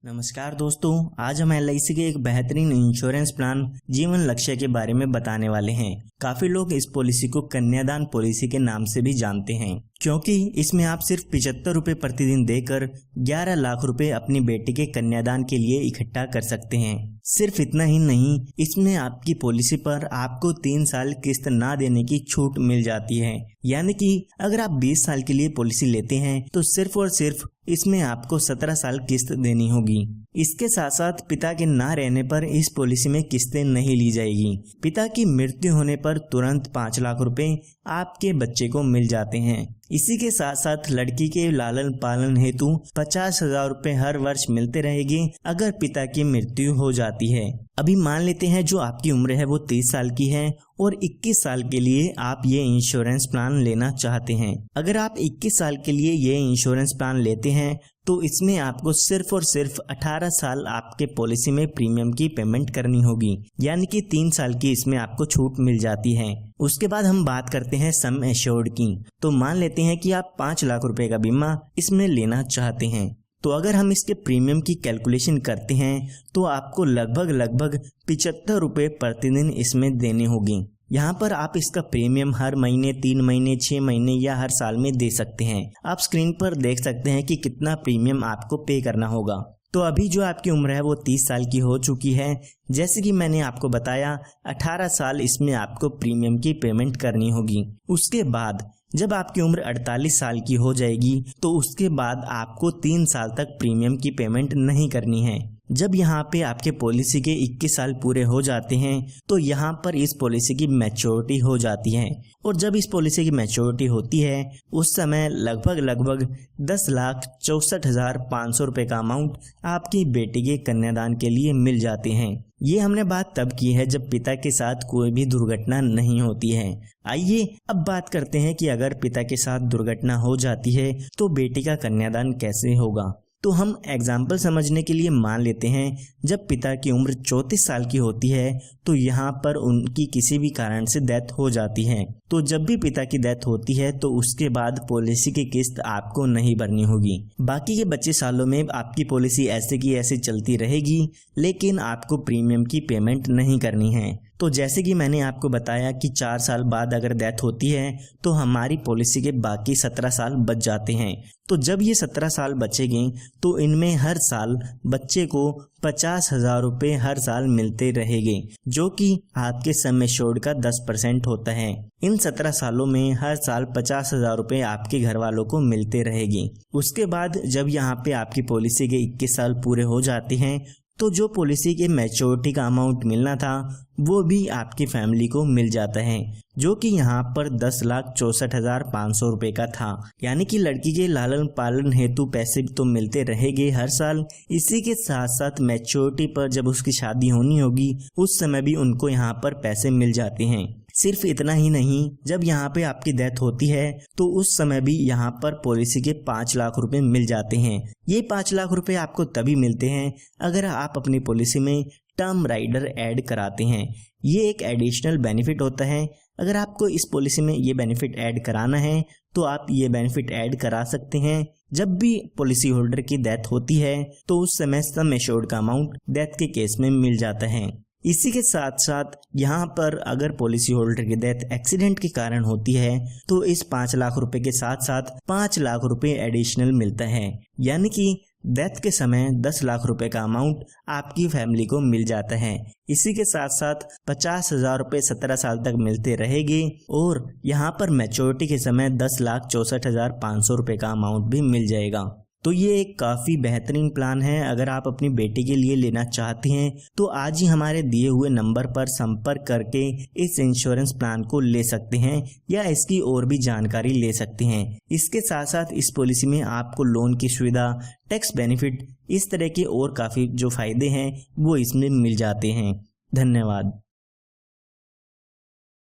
नमस्कार दोस्तों, आज हम LIC के एक बेहतरीन इंश्योरेंस प्लान जीवन लक्ष्य के बारे में बताने वाले हैं। काफी लोग इस पॉलिसी को कन्यादान पॉलिसी के नाम से भी जानते हैं, क्योंकि इसमें आप सिर्फ 75 रुपए प्रतिदिन देकर 11 लाख रुपए अपनी बेटी के कन्यादान के लिए इकट्ठा कर सकते हैं। सिर्फ इतना ही नहीं, इसमें आपकी पॉलिसी पर आपको 3 साल किस्त ना देने की छूट मिल जाती है। यानी कि अगर आप 20 साल के लिए पॉलिसी लेते हैं तो सिर्फ और सिर्फ इसमें आपको 17 साल किस्त देनी होगी। इसके साथ साथ पिता के ना रहने पर इस पॉलिसी में किस्तें नहीं ली जाएगी। पिता की मृत्यु होने पर तुरंत 5 लाख रुपए आपके बच्चे को मिल जाते हैं। इसी के साथ साथ लड़की के लालन पालन हेतु 50,000 रुपए हर वर्ष मिलते रहेंगे अगर पिता की मृत्यु हो जाती है। अभी मान लेते हैं जो आपकी उम्र है वो 30 साल की है और 21 साल के लिए आप ये इंश्योरेंस प्लान लेना चाहते हैं। अगर आप 21 साल के लिए ये इंश्योरेंस प्लान लेते हैं तो इसमें आपको सिर्फ और सिर्फ 18 साल आपके पॉलिसी में प्रीमियम की पेमेंट करनी होगी, यानी कि 3 साल की इसमें आपको छूट मिल जाती है। उसके बाद हम बात करते हैं सम एश्योर्ड की। तो मान लेते हैं कि आप 5 लाख रुपए का बीमा इसमें लेना चाहते हैं। तो अगर हम इसके प्रीमियम की कैलकुलेशन करते हैं तो आपको लगभग 75 रुपए प्रतिदिन इसमें देने होंगे। यहाँ पर आप इसका प्रीमियम हर महीने, 3 महीने, 6 महीने या हर साल में दे सकते हैं। आप स्क्रीन पर देख सकते हैं कि कितना प्रीमियम आपको पे करना होगा। तो अभी जो आपकी उम्र है वो 30 साल की हो चुकी है। जैसे कि मैंने आपको बताया, 18 साल इसमें आपको प्रीमियम की पेमेंट करनी होगी। उसके बाद जब आपकी उम्र 48 साल की हो जाएगी तो उसके बाद आपको 3 साल तक प्रीमियम की पेमेंट नहीं करनी है। जब यहाँ पे आपके पॉलिसी के 21 साल पूरे हो जाते हैं तो यहाँ पर इस पॉलिसी की मैच्योरिटी हो जाती है, और जब इस पॉलिसी की मैच्योरिटी होती है उस समय लगभग 10,64,500 रुपए का अमाउंट आपकी बेटी के कन्यादान के लिए मिल जाते हैं। ये हमने बात तब की है जब पिता के साथ कोई भी दुर्घटना नहीं होती है। आइए अब बात करते हैं कि अगर पिता के साथ दुर्घटना हो जाती है तो बेटी का कन्यादान कैसे होगा। तो हम एग्जाम्पल समझने के लिए मान लेते हैं जब पिता की उम्र 34 साल की होती है तो यहाँ पर उनकी किसी भी कारण से डेथ हो जाती है। तो जब भी पिता की डेथ होती है तो उसके बाद पॉलिसी की किस्त आपको नहीं भरनी होगी। बाकी के बचे सालों में आपकी पॉलिसी ऐसे की ऐसे चलती रहेगी, लेकिन आपको प्रीमियम की पेमेंट नहीं करनी है। तो जैसे कि मैंने आपको बताया कि 4 साल बाद अगर डेथ होती है तो हमारी पॉलिसी के बाकी 17 साल बच जाते हैं। तो जब ये 17 साल बचेंगे तो इनमें हर साल बच्चे को 50,000 रुपए हर साल मिलते रहेंगे, जो कि आपके सम एश्योर्ड का 10% होता है। इन 17 सालों में हर साल 50,000 रुपए आपके घर वालों को मिलते रहेंगे। उसके बाद जब यहाँ पे आपकी पॉलिसी के 21 साल पूरे हो जाते हैं तो जो पॉलिसी के मैच्योरिटी का अमाउंट मिलना था वो भी आपकी फैमिली को मिल जाता है, जो कि यहाँ पर 10,64,500 रुपए का था। यानी कि लड़की के लालन पालन हेतु पैसे तो मिलते रहेंगे हर साल। इसी के साथ साथ मैच्योरिटी पर जब उसकी शादी होनी होगी उस समय भी उनको यहाँ पर पैसे मिल जाते हैं। सिर्फ इतना ही नहीं, जब यहाँ पे आपकी डेथ होती है तो उस समय भी यहाँ पर पॉलिसी के 5 लाख रुपए मिल जाते हैं। ये 5 लाख रुपए आपको तभी मिलते हैं अगर आप अपनी पॉलिसी में टर्म राइडर ऐड कराते हैं। ये एक एडिशनल बेनिफिट होता है। अगर आपको इस पॉलिसी में ये बेनिफिट ऐड कराना है तो आप ये बेनिफिट ऐड करा सकते हैं। जब भी पॉलिसी होल्डर की डेथ होती है तो उस समय सम एश्योर्ड का अमाउंट डेथ के केस में मिल जाता है। इसी के साथ साथ यहाँ पर अगर पॉलिसी होल्डर की डेथ एक्सीडेंट के कारण होती है तो इस 5 लाख रुपए के साथ साथ 5 लाख रुपए एडिशनल मिलता है। यानी कि डेथ के समय 10 लाख रुपए का अमाउंट आपकी फैमिली को मिल जाता है। इसी के साथ साथ 50,000 रुपए 17 साल तक मिलते रहेंगे, और यहाँ पर मैच्योरिटी के समय 10,64,500 रुपए का अमाउंट भी मिल जाएगा। तो ये एक काफ़ी बेहतरीन प्लान है। अगर आप अपनी बेटी के लिए लेना चाहते हैं तो आज ही हमारे दिए हुए नंबर पर संपर्क करके इस इंश्योरेंस प्लान को ले सकते हैं या इसकी और भी जानकारी ले सकते हैं। इसके साथ साथ इस पॉलिसी में आपको लोन की सुविधा, टैक्स बेनिफिट, इस तरह के और काफ़ी जो फायदे हैं वो इसमें मिल जाते हैं। धन्यवाद।